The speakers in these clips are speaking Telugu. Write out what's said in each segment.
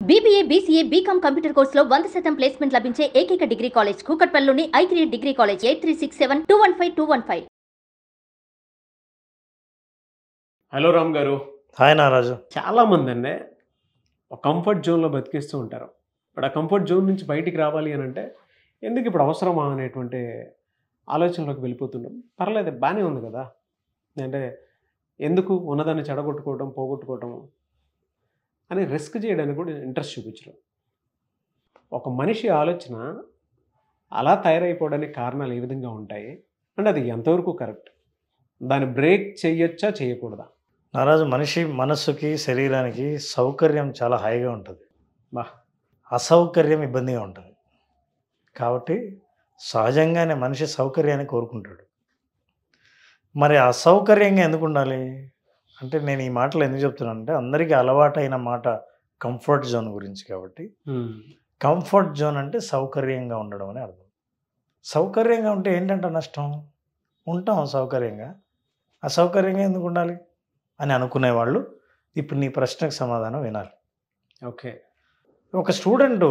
BBA, BCA, BCom కంప్యూటర్ కోర్సులో 100% ప్లేస్మెంట్ లభించే ఏకైక డిగ్రీ కాలేజ్ కూకట్పల్లిలోని i3 degree college 8367215215. Hello Ram garu. Hi నారాజు. చాలామంది అండి ఒక కంఫర్ట్ జోన్లో బతికిస్తూ ఉంటారు. ఇప్పుడు ఆ కంఫర్ట్ జోన్ నుంచి బయటికి రావాలి అని అంటే ఎందుకు ఇప్పుడు అవసరమా అనేటువంటి ఆలోచనలోకి వెళ్ళిపోతున్నాం. పర్లేదు, బాగానే ఉంది కదా, అంటే ఎందుకు ఉన్నదాన్ని చెడగొట్టుకోవడం, పోగొట్టుకోవడం అని రిస్క్ చేయడానికి కూడా ఇంట్రెస్ట్ చూపించరు. ఒక మనిషి ఆలోచన అలా తయారైపోవడానికి కారణాలు ఏ విధంగా ఉంటాయి అంటే అది ఎంతవరకు కరెక్ట్, దాన్ని బ్రేక్ చేయొచ్చా చేయకూడదా? నారాజు, మనిషి మనస్సుకి శరీరానికి సౌకర్యం చాలా హాయిగా ఉంటుంది, అసౌకర్యం ఇబ్బందిగా ఉంటుంది. కాబట్టి సహజంగానే మనిషి సౌకర్యాన్ని కోరుకుంటాడు. మరి అసౌకర్యంగా ఎందుకు ఉండాలి అంటే నేను ఈ మాటలు ఎందుకు చెప్తున్నానంటే అందరికీ అలవాటైన మాట కంఫర్ట్ జోన్ గురించి. కాబట్టి కంఫర్ట్ జోన్ అంటే సౌకర్యంగా ఉండడం అని అర్థం. సౌకర్యంగా ఉంటే ఏంటంటే నష్టం, ఉంటాం సౌకర్యంగా, అసౌకర్యంగా ఎందుకు ఉండాలి అని అనుకునేవాళ్ళు ఇప్పుడు నీ ప్రశ్నకు సమాధానం వినాలి. ఓకే, ఒక స్టూడెంటు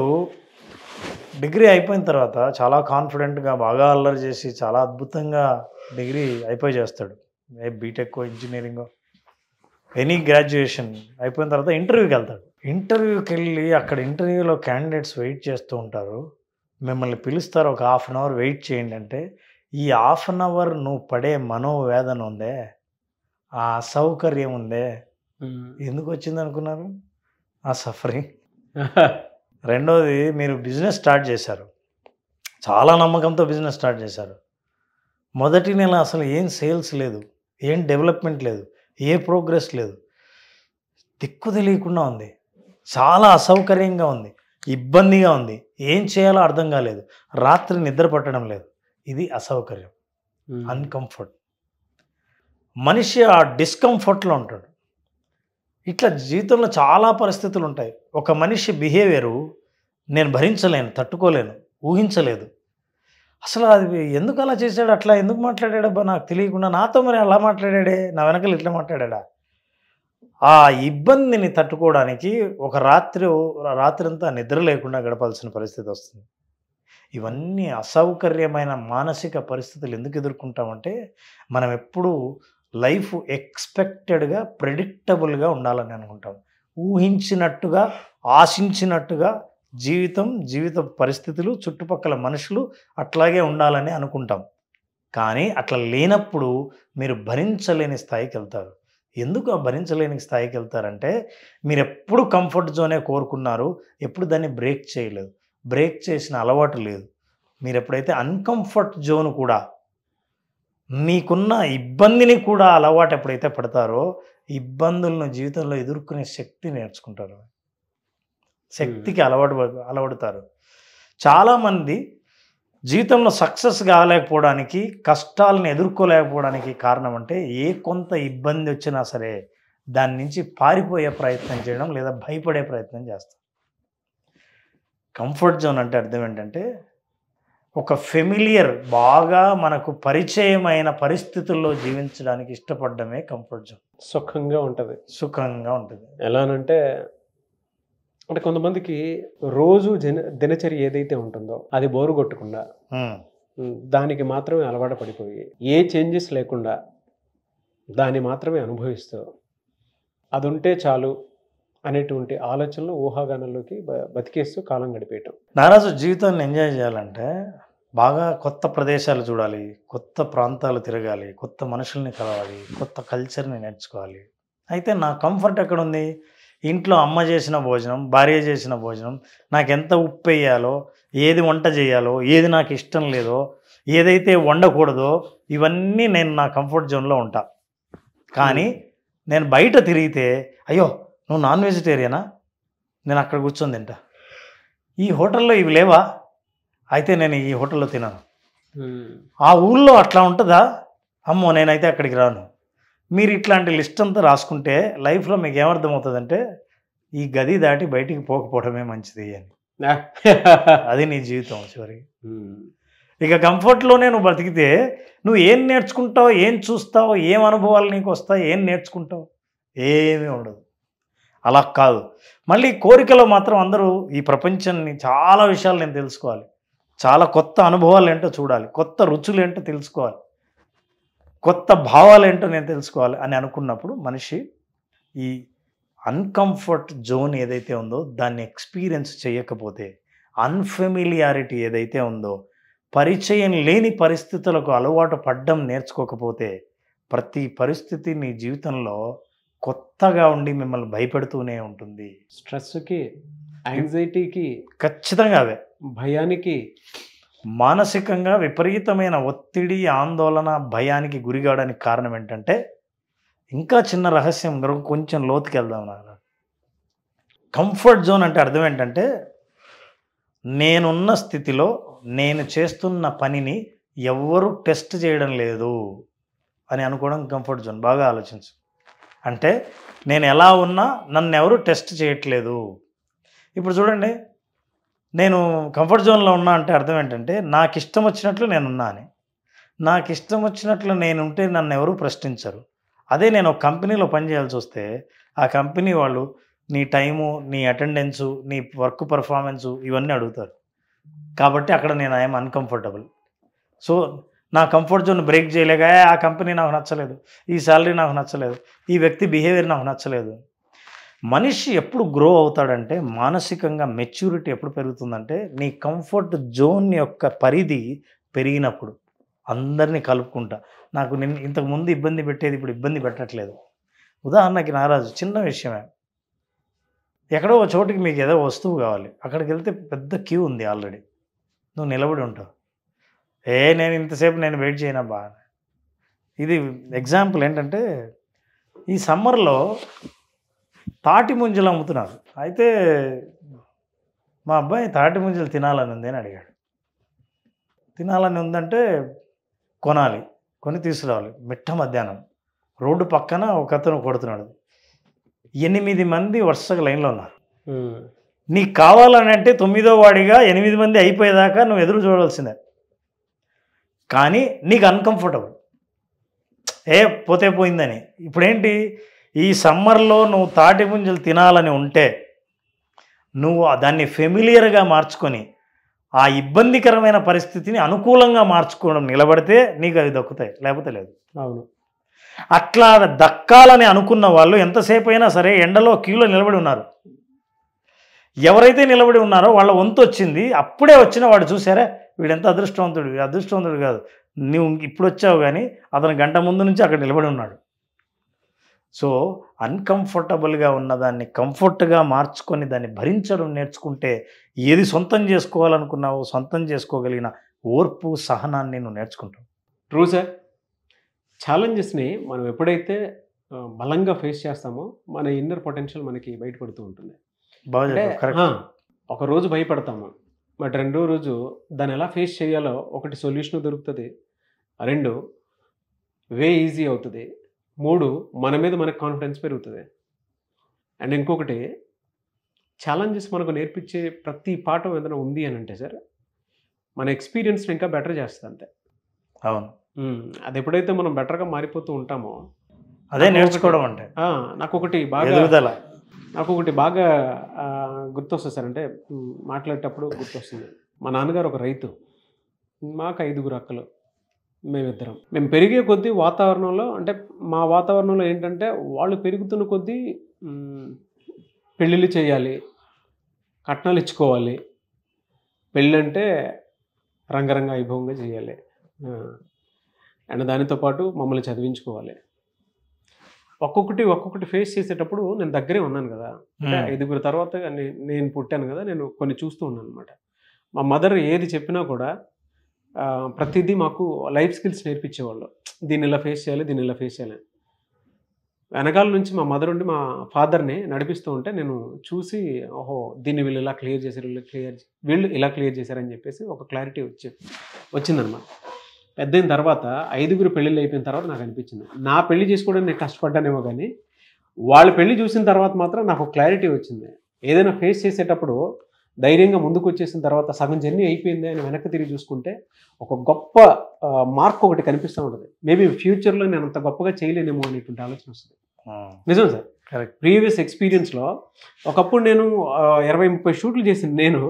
డిగ్రీ అయిపోయిన తర్వాత చాలా కాన్ఫిడెంట్గా బాగా అల్లరి చేసి చాలా అద్భుతంగా డిగ్రీ అయిపోయి చేస్తాడు. బీటెక్, ఇంజనీరింగ్, ఎనీ గ్రాడ్యుయేషన్ అయిపోయిన తర్వాత ఇంటర్వ్యూకి వెళ్తాడు. ఇంటర్వ్యూకి వెళ్ళి అక్కడ ఇంటర్వ్యూలో క్యాండిడేట్స్ వెయిట్ చేస్తూ ఉంటారు. మిమ్మల్ని పిలుస్తారు, ఒక 1/2 అవర్ వెయిట్ చేయండి అంటే ఈ 1/2 అవర్ నువ్వు పడే మనోవేదన ఉందే, ఆ అసౌకర్యం ఉందే, ఎందుకు వచ్చింది అనుకున్నారు? ఆ సఫరింగ్. రెండోది, మీరు బిజినెస్ స్టార్ట్ చేశారు, చాలా నమ్మకంతో బిజినెస్ స్టార్ట్ చేశారు. మొదటి నెల అసలు ఏం సేల్స్ లేదు, ఏం డెవలప్మెంట్ లేదు, ఏ ప్రోగ్రెస్ లేదు, దిక్కు తెలియకుండా ఉంది, చాలా అసౌకర్యంగా ఉంది, ఇబ్బందిగా ఉంది, ఏం చేయాలో అర్థం కాలేదు, రాత్రి నిద్ర పట్టడం లేదు. ఇది అసౌకర్యం, అన్కంఫర్ట్. మనిషి ఆ డిస్కంఫర్ట్లో ఉంటాడు. ఇట్లా జీవితంలో చాలా పరిస్థితులు ఉంటాయి. ఒక మనిషి బిహేవియరు నేను భరించలేను, తట్టుకోలేను, ఊహించలేదు, అసలు అది ఎందుకు అలా చేశాడు, అట్లా ఎందుకు మాట్లాడాడబ్బా నాకు తెలియకుండా, నాతో మరి అలా మాట్లాడాడే, నా వెనకలు ఇట్లా మాట్లాడా. ఆ ఇబ్బందిని తట్టుకోవడానికి ఒక రాత్రంతా నిద్ర లేకుండా గడపాల్సిన పరిస్థితి వస్తుంది. ఇవన్నీ అసౌకర్యమైన మానసిక పరిస్థితులు ఎందుకు ఎదుర్కొంటామంటే మనం ఎప్పుడూ లైఫ్ ఎక్స్పెక్టెడ్గా, ప్రెడిక్టబుల్గా ఉండాలని అనుకుంటాం. ఊహించినట్టుగా, ఆశించినట్టుగా జీవిత పరిస్థితులు, చుట్టుపక్కల మనుషులు అట్లాగే ఉండాలని అనుకుంటాం. కానీ అట్లా లేనప్పుడు మీరు భరించలేని స్థాయికి వెళ్తారు. ఎందుకు ఆ భరించలేని స్థాయికి వెళ్తారంటే మీరు ఎప్పుడు కంఫర్ట్ జోనే కోరుకున్నారు, ఎప్పుడు దాన్ని బ్రేక్ చేయలేదు, బ్రేక్ చేసిన అలవాటు లేదు. మీరు ఎప్పుడైతే అన్కంఫర్ట్ జోన్ కూడా, మీకున్న ఇబ్బందిని కూడా అలవాటు ఎప్పుడైతే పడతారో ఇబ్బందులను జీవితంలో ఎదుర్కొనే శక్తి నేర్చుకుంటారు, శక్తికి అలవడతారు. చాలామంది జీవితంలో సక్సెస్ కాలేకపోవడానికి, కష్టాలను ఎదుర్కోలేకపోవడానికి కారణం అంటే ఏ కొంత ఇబ్బంది వచ్చినా సరే దాని నుంచి పారిపోయే ప్రయత్నం చేయడం లేదా భయపడే ప్రయత్నం చేస్తారు. కంఫర్ట్ జోన్ అంటే అర్థం ఏంటంటే ఒక ఫెమిలియర్, బాగా మనకు పరిచయమైన పరిస్థితుల్లో జీవించడానికి ఇష్టపడడమే కంఫర్ట్ జోన్. సుఖంగా ఉంటుంది. ఎలానంటే అంటే కొంతమందికి రోజు దినచర్య ఏదైతే ఉంటుందో అది బోరు కొట్టకుండా దానికి మాత్రమే అలవాటు పడిపోయి ఏ చేంజెస్ లేకుండా దాన్ని మాత్రమే అనుభవిస్తూ అది ఉంటే చాలు అనేటువంటి ఆలోచనలు, ఊహాగానంలోకి బతికేస్తూ కాలం గడిపేయటం. నారాజు, జీవితాన్ని ఎంజాయ్ చేయాలంటే బాగా కొత్త ప్రదేశాలు చూడాలి, కొత్త ప్రాంతాలు తిరగాలి, కొత్త మనుషుల్ని కలవాలి, కొత్త కల్చర్ని నేర్చుకోవాలి. అయితే నా కంఫర్ట్ ఎక్కడుంది? ఇంట్లో అమ్మ చేసిన భోజనం, భార్య చేసిన భోజనం, నాకు ఎంత ఉప్పు వేయాలో, ఏది వంట చేయాలో, ఏది నాకు ఇష్టం లేదో, ఏదైతే వండకూడదో ఇవన్నీ నేను నా కంఫర్ట్ జోన్లో ఉంటా. కానీ నేను బయట తిరిగితే, అయ్యో నువ్వు నాన్ వెజిటేరియనా, నేను అక్కడ కూర్చొని తింటా, ఈ హోటల్లో ఇవి లేవా, అయితే నేను ఈ హోటల్లో తినను, ఆ ఊళ్ళో అట్లా ఉంటుందా, అమ్మో నేనైతే అక్కడికి రాను. మీరు ఇట్లాంటి లిస్ట్ అంతా రాసుకుంటే లైఫ్లో మీకు ఏమర్థమవుతుందంటే ఈ గది దాటి బయటికి పోకపోవడమే మంచిది అని. అది నీ జీవితం చివరికి. ఇక కంఫర్ట్లోనే నువ్వు బతికితే నువ్వు ఏం నేర్చుకుంటావు, ఏం చూస్తావు, ఏం అనుభవాలు నీకు వస్తాయి, ఏం నేర్చుకుంటావు, ఏమీ ఉండదు. అలా కాదు, మళ్ళీ కోరికలో మాత్రం అందరూ ఈ ప్రపంచాన్ని చాలా విషయాలు నేను తెలుసుకోవాలి, చాలా కొత్త అనుభవాలు ఏంటో చూడాలి, కొత్త రుచులు ఏంటో తెలుసుకోవాలి, కొత్త భావాలు ఏంటో నేను తెలుసుకోవాలి అని అనుకున్నప్పుడు మనిషి ఈ అన్కంఫర్ట్ జోన్ ఏదైతే ఉందో దాన్ని ఎక్స్పీరియన్స్ చేయకపోతే, అన్ఫెమిలియారిటీ ఏదైతే ఉందో, పరిచయం లేని పరిస్థితులకు అలవాటు పడ్డం నేర్చుకోకపోతే ప్రతి పరిస్థితి నీ జీవితంలో కొత్తగా ఉండి మిమ్మల్ని భయపెడుతూనే ఉంటుంది. స్ట్రెస్కి, యాంగ్జైటీకి, ఖచ్చితంగా అవే భయానికి, మానసికంగా విపరీతమైన ఒత్తిడి, ఆందోళన, భయానికి గురికావడానికి కారణం ఏంటంటే, ఇంకా చిన్న రహస్యం కొంచెం లోతుకి వెళ్దాం. కంఫర్ట్ జోన్ అంటే అర్థం ఏంటంటే, నేనున్న స్థితిలో నేను చేస్తున్న పనిని ఎవ్వరూ టెస్ట్ చేయడం లేదు అని అనుకోవడం కంఫర్ట్ జోన్. బాగా ఆలోచించు. అంటే నేను ఎలా ఉన్నా నన్ను ఎవరు టెస్ట్ చేయట్లేదు. ఇప్పుడు చూడండి, నేను కంఫర్ట్ జోన్లో ఉన్నా అంటే అర్థం ఏంటంటే, నాకు ఇష్టం వచ్చినట్లు నేనున్నా అని. నాకు ఇష్టం వచ్చినట్లు నేనుంటే నన్ను ఎవరూ ప్రశ్నించరు. అదే నేను ఒక కంపెనీలో పనిచేయాల్సి వస్తే ఆ కంపెనీ వాళ్ళు నీ టైము, నీ అటెండెన్సు, నీ వర్క్ పర్ఫార్మెన్సు ఇవన్నీ అడుగుతారు. కాబట్టి అక్కడ నేను ఐఎమ్ అన్కంఫర్టబుల్. సో నా కంఫర్ట్ జోన్ బ్రేక్ చేయలేక ఆ కంపెనీ నాకు నచ్చలేదు, ఈ శాలరీ నాకు నచ్చలేదు, ఈ వ్యక్తి బిహేవియర్ నాకు నచ్చలేదు. మనిషి ఎప్పుడు గ్రో అవుతాడంటే, మానసికంగా మెచ్యూరిటీ ఎప్పుడు పెరుగుతుందంటే, నీ కంఫర్ట్ జోన్ యొక్క పరిధి పెరిగినప్పుడు. అందరినీ కలుపుకుంటా, నాకు నేను ఇంతకుముందు ఇబ్బంది పెట్టేది ఇప్పుడు ఇబ్బంది పెట్టట్లేదు. ఉదాహరణకి నారాజు, చిన్న విషయమే, ఎక్కడో ఒక చోటికి మీకు ఏదో వస్తువు కావాలి, అక్కడికి వెళ్తే పెద్ద క్యూ ఉంది ఆల్రెడీ, నువ్వు నిలబడి ఉంటావు. నేను ఇంతసేపు నేను వెయిట్ చేయనబ్బా. ఇది ఎగ్జాంపుల్ ఏంటంటే, ఈ సమ్మర్లో తాటి ముంజలు అమ్ముతున్నారు. అయితే మా అబ్బాయి తాటి ముంజలు తినాలని ఉంది అని అడిగాడు. తినాలని ఉందంటే కొనాలి, కొని తీసుకురావాలి. మిట్ట మధ్యాహ్నం రోడ్డు పక్కన ఒక అతను కొడుతున్నాడు. 8 మంది వరుసగా లైన్లో ఉన్నారు. నీకు కావాలని అంటే 9వ వాడిగా 8 మంది అయిపోయేదాకా నువ్వు ఎదురు చూడాల్సిందే. కానీ నీకు అన్కంఫర్టబుల్, పోతే పోయిందని. ఇప్పుడేంటి, ఈ సమ్మర్లో నువ్వు తాటి ముంజలు తినాలని ఉంటే నువ్వు దాన్ని ఫెమిలియర్గా మార్చుకొని ఆ ఇబ్బందికరమైన పరిస్థితిని అనుకూలంగా మార్చుకోవడం నిలబడితే నీకు అవి దక్కుతాయి, లేకపోతే లేదు. అవును. అట్లా దక్కాలని అనుకున్న వాళ్ళు ఎంతసేపు అయినా సరే ఎండలో క్యూలో నిలబడి ఉన్నారు. ఎవరైతే నిలబడి ఉన్నారో వాళ్ళ వంతు వచ్చింది, అప్పుడే వచ్చిన వాడు చూసారా వీడెంత అదృష్టవంతుడు. అదృష్టవంతుడు కాదు, నువ్వు ఇప్పుడు వచ్చావు, కానీ అతను గంట ముందు నుంచి అక్కడ నిలబడి ఉన్నాడు. సో అన్కంఫర్టబుల్గా ఉన్నదాన్ని కంఫర్ట్గా మార్చుకొని దాన్ని భరించడం నేర్చుకుంటే, ఏది సొంతం చేసుకోవాలనుకున్నావో సొంతం చేసుకోగలిగిన ఓర్పు, సహనాన్ని నువ్వు నేర్చుకుంటావు. True sir. ఛాలెంజెస్ని మనం ఎప్పుడైతే బలంగా ఫేస్ చేస్తామో మన ఇన్నర్ పొటెన్షియల్ మనకి బయటపడుతూ ఉంటుంది. ఒక రోజు భయపడతాము, బట్ రెండో రోజు దాన్ని ఎలా ఫేస్ చేయాలో ఒకటి సొల్యూషన్ దొరుకుతుంది, 2 వే ఈజీ అవుతుంది, 3 మన మీద మనకు కాన్ఫిడెన్స్ పెరుగుతుంది. అండ్ ఇంకొకటి, ఛాలెంజెస్ మనకు నేర్పించే ప్రతి పాఠం ఏదైనా ఉంది అని అంటే సార్, మన ఎక్స్పీరియన్స్ని ఇంకా బెటర్ చేస్తుంది అంతే. అవును, అది ఎప్పుడైతే మనం బెటర్గా మారిపోతూ ఉంటామో అదే నేర్చుకోవడం అంటే. నాకు ఒకటి బాగా గుర్తొస్తుంది సార్, అంటే మాట్లాడేటప్పుడు గుర్తొస్తుంది. మా నాన్నగారు ఒక రైతు, మాకు 5 అక్కలు, మేమిద్దరం. మేము పెరిగే కొద్దీ వాతావరణంలో, అంటే మా వాతావరణంలో ఏంటంటే వాళ్ళు పెరుగుతున్న కొద్దీ పెళ్ళిళ్ళు చేయాలి, కట్నాలు ఇచ్చుకోవాలి, పెళ్ళంటే రంగరంగ వైభవంగా చేయాలి, అండ్ దానితో పాటు మమ్మల్ని చదివించుకోవాలి. ఒక్కొక్కటి ఫేస్ చేసేటప్పుడు నేను దగ్గరే ఉన్నాను కదా, అంటే 5 తర్వాత నేను పుట్టాను కదా, నేను కొన్ని చూస్తూ ఉన్నాను అనమాట. మా మదర్ ఏది చెప్పినా కూడా ప్రతిదీ మాకు లైఫ్ స్కిల్స్ నేర్పించేవాళ్ళు. దీన్ని ఇలా ఫేస్ చేయాలి, దీన్ని ఇలా ఫేస్ చేయాలి. వెనకాల నుంచి మా మదర్ ఉండి మా ఫాదర్ని నడిపిస్తూ ఉంటే నేను చూసి, ఓహో దీన్ని వీళ్ళు ఇలా క్లియర్ చేశారు, వీళ్ళు ఇలా క్లియర్ చేశారని చెప్పేసి ఒక క్లారిటీ వచ్చిందనమాట. పెద్దయిన తర్వాత 5 పెళ్ళిళ్ళు అయిపోయిన తర్వాత నాకు అనిపించింది, నా పెళ్లి చేసుకోవడానికి నేను కష్టపడ్డానేమో, కానీ వాళ్ళ పెళ్లి చూసిన తర్వాత మాత్రం నాకు క్లారిటీ వచ్చింది. ఏదైనా ఫేస్ చేసేటప్పుడు ధైర్యంగా ముందుకు వచ్చేసిన తర్వాత సగం జర్నీ అయిపోయింది అని వెనక్కి తిరిగి చూసుకుంటే ఒక గొప్ప మార్క్ ఒకటి కనిపిస్తూ ఉంటుంది. మేబీ ఫ్యూచర్లో నేను అంత గొప్పగా చేయలేనేమో అనేటువంటి ఆలోచన వస్తుంది. నిజం సార్. కరెక్ట్. ప్రీవియస్ ఎక్స్పీరియన్స్లో ఒకప్పుడు నేను 20-30 షూట్లు చేసింది నేను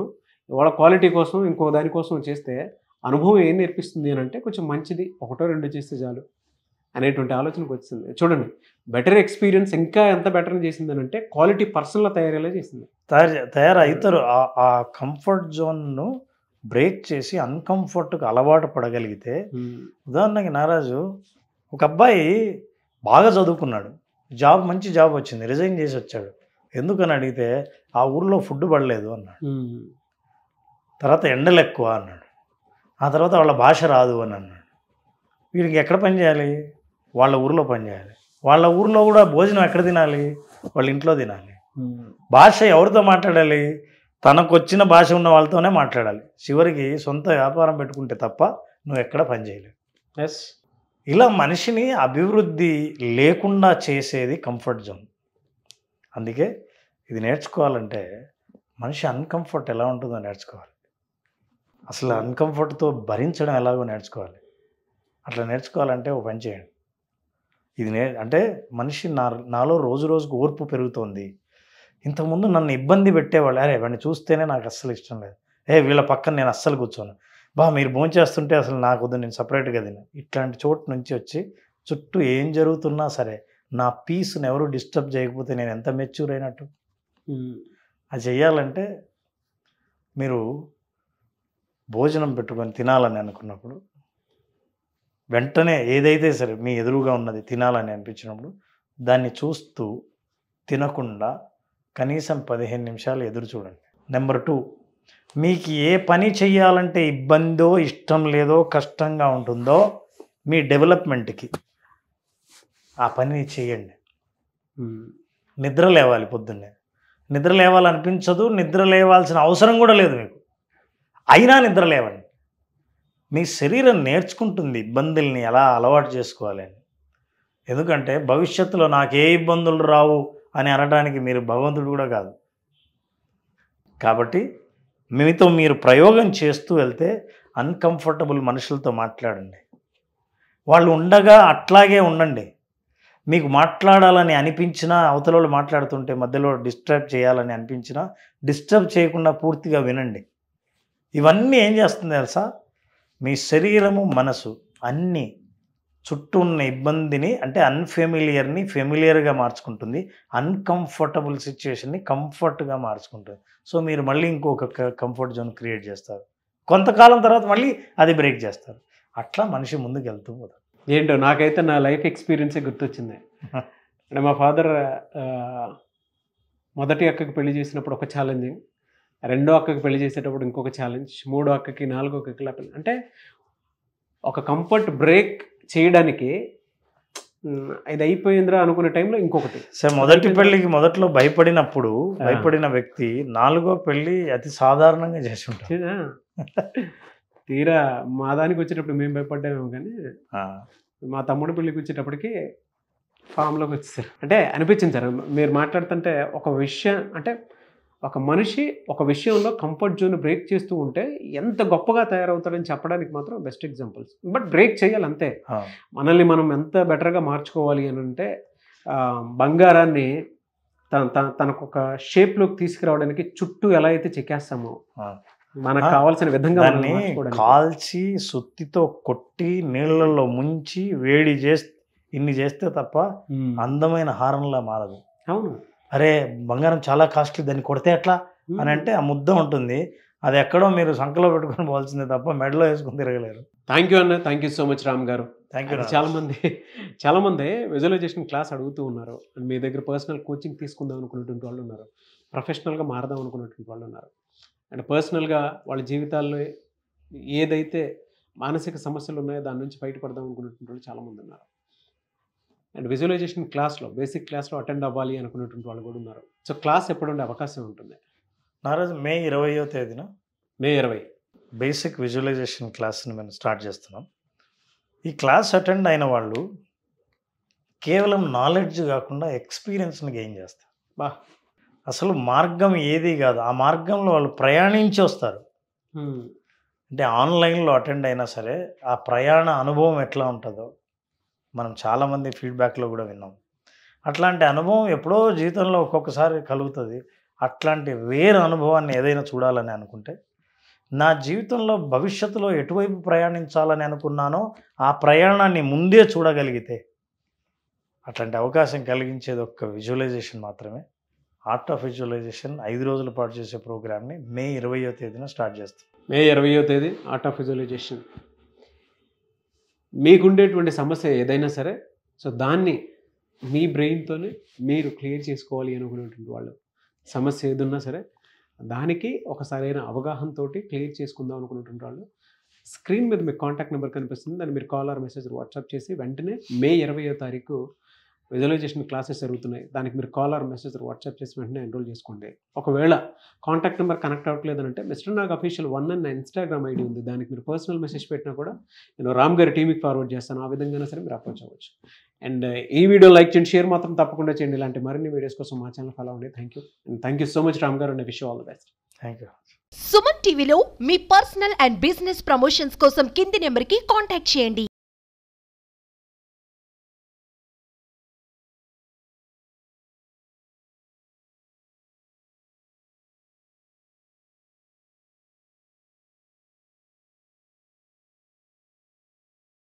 వాళ్ళ క్వాలిటీ కోసం ఇంకో దానికోసం చేస్తే అనుభవం ఏం నేర్పిస్తుంది అని అంటే కొంచెం మంచిది 1-2 చేస్తే చాలు అనేటువంటి ఆలోచనకు వచ్చింది. చూడండి, బెటర్ ఎక్స్పీరియన్స్ ఇంకా ఎంత బెటర్ చేసింది అని అంటే క్వాలిటీ పర్సన్లో తయారయ్యేలా చేసింది. తయారవుతారు. ఆ కంఫర్ట్ జోన్ను బ్రేక్ చేసి అన్కంఫర్ట్కి అలవాటు పడగలిగితే, ఉదాహరణకి నారాజు ఒక అబ్బాయి బాగా చదువుకున్నాడు, మంచి జాబ్ వచ్చింది, రిజైన్ చేసి వచ్చాడు. ఎందుకని అడిగితే ఆ ఊర్లో ఫుడ్ పడలేదు అన్నాడు. తర్వాత ఎండలు ఎక్కువ అన్నాడు. ఆ తర్వాత వాళ్ళ భాష రాదు అని అన్నాడు. వీడికి ఎక్కడ పని చేయాలి? వాళ్ళ ఊరిలో పని చేయాలి. వాళ్ళ ఊరిలో కూడా భోజనం ఎక్కడ తినాలి? వాళ్ళ ఇంట్లో తినాలి. భాష ఎవరితో మాట్లాడాలి? తనకు వచ్చిన భాష ఉన్న వాళ్ళతోనే మాట్లాడాలి. చివరికి సొంత వ్యాపారం పెట్టుకుంటే తప్ప నువ్వు ఎక్కడ పని చేయలేవు. ఎస్, ఇలా మనిషిని అభివృద్ధి లేకుండా చేసేది కంఫర్ట్ జోన్. అందుకే ఇది నేర్చుకోవాలంటే మనిషి అన్కంఫర్ట్ ఎలా ఉంటుందో నేర్చుకోవాలి. అసలు అన్కంఫర్ట్తో భరించడం ఎలాగో నేర్చుకోవాలి. అట్లా నేర్చుకోవాలంటే ఒక పని చేయండి. ఇది అంటే మనిషి నాలో రోజు రోజుకు ఓర్పు పెరుగుతోంది. ఇంతకుముందు నన్ను ఇబ్బంది పెట్టేవాళ్ళు, అరే వాడిని చూస్తేనే నాకు అస్సలు ఇష్టం లేదు, వీళ్ళ పక్కన నేను అస్సలు కూర్చోను, మీరు భోంచేస్తుంటే అసలు నాకు వద్దు, నేను సపరేట్గా తిన్నా. ఇట్లాంటి చోటు నుంచి వచ్చి చుట్టూ ఏం జరుగుతున్నా సరే నా పీస్ని ఎవరు డిస్టర్బ్ చేయకపోతే నేను ఎంత మెచ్యూర్ అయినట్టు. అది చెయ్యాలంటే మీరు భోజనం పెట్టుకొని తినాలని అనుకున్నప్పుడు వెంటనే ఏదైతే సరే మీ ఎదురుగా ఉన్నది తినాలని అనిపించినప్పుడు దాన్ని చూస్తూ తినకుండా కనీసం 15 నిమిషాలు ఎదురు చూడండి. నెంబర్ 2, మీకు ఏ పని చెయ్యాలంటే ఇబ్బందో, ఇష్టం లేదో, కష్టంగా ఉంటుందో మీ డెవలప్మెంట్కి ఆ పని చేయండి. నిద్ర లేవాలి, పొద్దున్నే నిద్ర లేవాలనిపించదు, నిద్ర లేవాల్సిన అవసరం కూడా లేదు మీకు, అయినా నిద్ర లేవండి. మీ శరీరం నేర్చుకుంటుంది ఇబ్బందుల్ని ఎలా అలవాటు చేసుకోవాలి అని. ఎందుకంటే భవిష్యత్తులో నాకే ఇబ్బందులు రావు అని అనడానికి మీరు భగవంతుడు కూడా కాదు. కాబట్టి మీతో మీరు ప్రయోగం చేస్తూ వెళ్తే అన్కంఫర్టబుల్ మనుషులతో మాట్లాడండి. వాళ్ళు ఉండగా అట్లాగే ఉండండి. మీకు మాట్లాడాలని అనిపించినా, అవతల వాళ్ళు మాట్లాడుతుంటే మధ్యలో డిస్టర్బ్ చేయాలని అనిపించినా డిస్టర్బ్ చేయకుండా పూర్తిగా వినండి. ఇవన్నీ ఏం చేస్తుంది తెలుసా? మీ శరీరము, మనసు అన్నీ చుట్టూ ఉన్న ఇబ్బందిని అంటే అన్ఫెమిలియర్ని ఫెమిలియర్గా మార్చుకుంటుంది, అన్కంఫర్టబుల్ సిచ్యువేషన్ని కంఫర్ట్గా మార్చుకుంటుంది. సో మీరు మళ్ళీ ఇంకొక కంఫర్ట్ జోన్ క్రియేట్ చేస్తారు. కొంతకాలం తర్వాత మళ్ళీ అది బ్రేక్ చేస్తారు. అట్లా మనిషి ముందుకు వెళ్తూ పోతారు. ఏంటో నాకైతే నా లైఫ్ ఎక్స్పీరియన్సే గుర్తొచ్చింది. అంటే మా ఫాదర్ మొదటి అక్కకి పెళ్లి చేసినప్పుడు ఒక ఛాలెంజింగ్, రెండో అక్కకి పెళ్లి చేసేటప్పుడు ఇంకొక ఛాలెంజ్, మూడో అక్కకి, నాలుగో అక్కకి పెళ్లి. అంటే ఒక కంఫర్ట్ బ్రేక్ చేయడానికి ఇది అయిపోయిందిరా అనుకునే టైంలో ఇంకొకటి. సార్ మొదటి పెళ్ళికి మొదట్లో భయపడిన వ్యక్తి 4వ పెళ్ళి అతి సాధారణంగా చేసి ఉంటాడు. తీరా మా దానికి వచ్చేటప్పుడు మేము భయపడ్డామేమో, కానీ మా తమ్ముడి పెళ్ళికి వచ్చేటప్పటికి ఫామ్లోకి వచ్చేసారు. అంటే అనిపించింది సార్, మీరు మాట్లాడుతుంటే ఒక విషయం అంటే ఒక మనిషి ఒక విషయంలో కంఫర్ట్ జోన్ బ్రేక్ చేస్తూ ఉంటే ఎంత గొప్పగా తయారవుతాడని చెప్పడానికి మాత్రం బెస్ట్ ఎగ్జాంపుల్స్. బట్ బ్రేక్ చేయాలి అంతే. మనల్ని మనం ఎంత బెటర్గా మార్చుకోవాలి అని అంటే బంగారాన్ని తనకు ఒక షేప్లోకి తీసుకురావడానికి చుట్టూ ఎలా అయితే చెక్కేస్తామో మనకు కావాల్సిన విధంగా కాల్చి సుత్తితో కొట్టి నీళ్ళల్లో ముంచి వేడి చేసి ఇన్ని చేస్తే తప్ప అందమైన హారంలా మారదు. అవును, అరే బంగారం చాలా కాస్ట్లీ, దాన్ని కొడితే ఎట్లా అని అంటే ఆ ముద్ద ఉంటుంది, అది ఎక్కడో మీరు సంకలో పెట్టుకొని పోవాల్సిందే తప్ప మెడలో వేసుకుని తిరగలేరు. థ్యాంక్ యూ అన్న, thank you so much Ram garu. Thank you. చాలామంది విజువలైజేషన్ క్లాస్ అడుగుతూ ఉన్నారు. మీ దగ్గర పర్సనల్ కోచింగ్ తీసుకుందాం అనుకున్నటువంటి వాళ్ళు ఉన్నారు, ప్రొఫెషనల్గా మారదాం అనుకున్నటువంటి వాళ్ళు ఉన్నారు, అండ్ పర్సనల్గా వాళ్ళ జీవితాల్లో ఏదైతే మానసిక సమస్యలు ఉన్నాయో దాని నుంచి బయటపడదాం అనుకున్నటువంటి వాళ్ళు చాలామంది ఉన్నారు. అండ్ విజువలైజేషన్ క్లాస్లో బేసిక్ క్లాస్లో అటెండ్ అవ్వాలి అనుకున్నటువంటి వాళ్ళు కూడా ఉన్నారు. సో క్లాస్ ఎప్పుడు ఉండే అవకాశం ఉంటుంది? నారాజు మే 20వ తేదీన మే 20 బేసిక్ విజువలైజేషన్ క్లాస్ని మేము స్టార్ట్ చేస్తున్నాం. ఈ క్లాస్ అటెండ్ అయిన వాళ్ళు కేవలం నాలెడ్జ్ కాకుండా ఎక్స్పీరియన్స్ని గెయిన్ చేస్తారు. అసలు మార్గం ఏది కాదు, ఆ మార్గంలో వాళ్ళు ప్రయాణించి వస్తారు. అంటే ఆన్లైన్లో అటెండ్ అయినా సరే ఆ ప్రయాణ అనుభవం ఎట్లా ఉంటుందో మనం చాలామంది ఫీడ్బ్యాక్లో కూడా విన్నాం. అట్లాంటి అనుభవం ఎప్పుడో జీవితంలో ఒక్కొక్కసారి కలుగుతుంది. అట్లాంటి రేర్ అనుభవాన్ని ఏదైనా చూడాలని అనుకుంటే, నా జీవితంలో భవిష్యత్తులో ఎటువైపు ప్రయాణించాలని అనుకున్నానో ఆ ప్రయాణాన్ని ముందే చూడగలిగితే, అట్లాంటి అవకాశం కలిగించేది ఒక్క విజువలైజేషన్ మాత్రమే. ఆర్ట్ ఆఫ్ విజువలైజేషన్ 5 రోజుల పాటు చేసే ప్రోగ్రామ్ని మే 20వ తేదీన స్టార్ట్ చేస్తాం. మే 20వ తేదీ ఆర్ట్ ఆఫ్ విజువలైజేషన్. మీకుండేటువంటి సమస్య ఏదైనా సరే, సో దాన్ని మీ బ్రెయిన్తోనే మీరు క్లియర్ చేసుకోవాలి అనుకునేటువంటి వాళ్ళు, సమస్య ఏదున్నా సరే దానికి ఒక సరైన అవగాహనతో క్లియర్ చేసుకుందాం అనుకునేటువంటి వాళ్ళు, స్క్రీన్ మీద మీకు కాంటాక్ట్ నెంబర్ కనిపిస్తుంది, దాన్ని మీరు కాల్ ఆర్ మెసేజ్ వాట్సాప్ చేసి వెంటనే మే 20వ తారీఖు విజువలైజేషన్ క్లాసెస్ జరుగుతున్నాయి, దానికి మీరు కాల్ ఆర్ మెసేజ్ వాట్సాప్ చేసి వెంటనే ఎన్రోల్ చేసుకోండి. ఒకవేళ కాంటాక్ట్ నెంబర్ కనెక్ట్ అవ్వట్లేదంటే మిస్టర్ నాగ్ అఫీషియల్ 1 అన్న ఇన్స్టాగ్రామ్ ఐడి ఉంది, దానికి మీరు పర్సనల్ మెసేజ్ పెట్టినా కూడా నేను రామ్ గారి టీంకి ఫార్వర్డ్ చేస్తాను. ఆ విధంగా సరే మీరు అప్రోచ్ అవ్వచ్చు. అండ్ ఈ వీడియో లైక్ చేయండి, షేర్ మాత్రం తప్పకుండా చేయండి. ఇలాంటి మరిన్ని వీడియోస్ కోసం మా ఛానల్ ఫాలో అవ్వండి. Thank you so much Ram garu, and wish all the best. Thank you. Suman టీవీలో మీ పర్సనల్ అండ్ బిజినెస్ ప్రమోషన్స్ కోసం కింది నెంబర్కి కాంటాక్ట్ చేయండి.